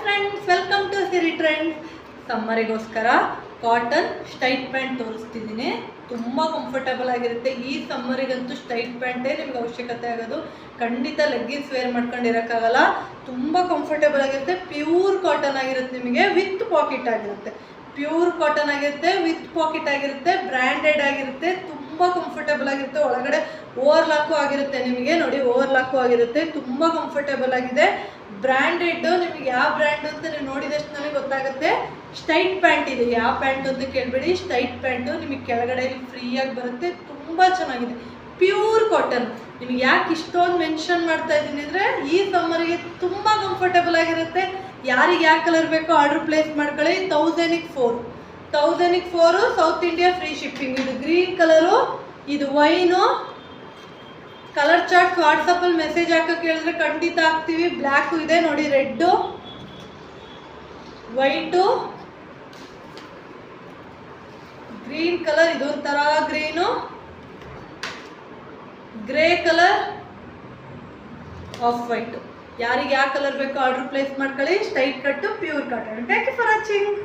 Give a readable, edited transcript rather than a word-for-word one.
Friends, welcome to Siri trends. ಸಮ್ಮರಿಗೋಸ್ಕರ cotton straight pant ತೋರಿಸ್ತಿದ್ದೀನಿ. ತುಂಬ ಕಂಫರ್ಟಬಲ್ ಆಗಿರುತ್ತೆ. ಈ ಸಮ್ಮರಿಗಂತೂ ಸ್ಟೈಟ್ ಪ್ಯಾಂಟೇ ನಿಮ್ಗೆ ಅವಶ್ಯಕತೆ ಆಗೋದು. ಖಂಡಿತ ಲೆಗ್ಗಿನ್ಸ್ ವೇರ್ ಮಾಡ್ಕೊಂಡಿರೋಕ್ಕಾಗಲ್ಲ. ತುಂಬ ಕಂಫರ್ಟಬಲ್ ಆಗಿರುತ್ತೆ. ಪ್ಯೂರ್ ಕಾಟನ್ ಆಗಿರುತ್ತೆ. ನಿಮಗೆ ವಿತ್ ಪಾಕೆಟ್ ಆಗಿರುತ್ತೆ. ಪ್ಯೂರ್ ಕಾಟನ್ ಆಗಿರುತ್ತೆ, ವಿತ್ ಪಾಕೆಟ್ ಆಗಿರುತ್ತೆ, ಬ್ರ್ಯಾಂಡೆಡ್ ಆಗಿರುತ್ತೆ. ತುಂಬ ಕಂಫರ್ಟಬಲ್ ಆಗಿರುತ್ತೆ. ಒಳಗಡೆ ಓವರ್ಲಾಕು ಆಗಿರುತ್ತೆ. ನಿಮಗೆ ನೋಡಿ, ಓವರ್ಲಾಕು ಆಗಿರುತ್ತೆ. ತುಂಬ ಕಂಫರ್ಟಬಲ್ ಆಗಿದೆ. ಬ್ರ್ಯಾಂಡೆಡ್. ನಿಮಗೆ ಯಾವ ಬ್ರ್ಯಾಂಡ್ ಅಂತ ನೀವು ನೋಡಿದಷ್ಟು ನನಗೆ ಗೊತ್ತಾಗುತ್ತೆ. ಸ್ಟೈಟ್ ಪ್ಯಾಂಟ್ ಇದೆ. ಯಾವ ಪ್ಯಾಂಟ್ ಅಂತ ಕೇಳಬೇಡಿ, ಸ್ಟೈಟ್ ಪ್ಯಾಂಟು ನಿಮಗೆ ಕೆಳಗಡೆ ಫ್ರೀಯಾಗಿ ಬರುತ್ತೆ. ತುಂಬ ಚೆನ್ನಾಗಿದೆ. Pure cotton. ನಿಮಗೆ ಯಾಕೆ ಇಷ್ಟೊಂದು ಮೆನ್ಷನ್ ಮಾಡ್ತಾ ಇದ್ದೀನಿ ಅಂದರೆ, ಈ ಸಮ್ಮರಿಗೆ ತುಂಬ ಕಂಫರ್ಟಬಲ್ ಆಗಿರುತ್ತೆ. ಯಾರಿಗೆ ಯಾವ ಕಲರ್ ಬೇಕೋ ಆರ್ಡರ್ ಪ್ಲೇಸ್ ಮಾಡ್ಕೊಳ್ಳಿ. 1000ಗೆ 4 ಸೌತ್ ಇಂಡಿಯಾ ಫ್ರೀ ಶಿಪ್ಪಿಂಗ್. ಇದು ಗ್ರೀನ್ ಕಲರು, ಇದು ವೈನು. ಕಲರ್ ಚಾರ್ಟ್ಸ್ ವಾಟ್ಸಪ್ಪಲ್ಲಿ ಮೆಸೇಜ್ ಹಾಕೋಕೆ ಹೇಳಿದ್ರೆ ಖಂಡಿತ ಹಾಕ್ತೀವಿ. ಬ್ಲ್ಯಾಕು ಇದೆ ನೋಡಿ, ರೆಡ್ಡು, ವೈಟು, ಗ್ರೀನ್ ಕಲರ್, ಇದೊಂಥರ green, grey colour, off white. ಯಾರಿಗೆ ಯಾವ ಕಲರ್ ಬೇಕೋ ಆರ್ಡರ್ ಪ್ಲೇಸ್ ಮಾಡ್ಕೊಳ್ಳಿ. Straight cut, pure cotton. Thank you for watching.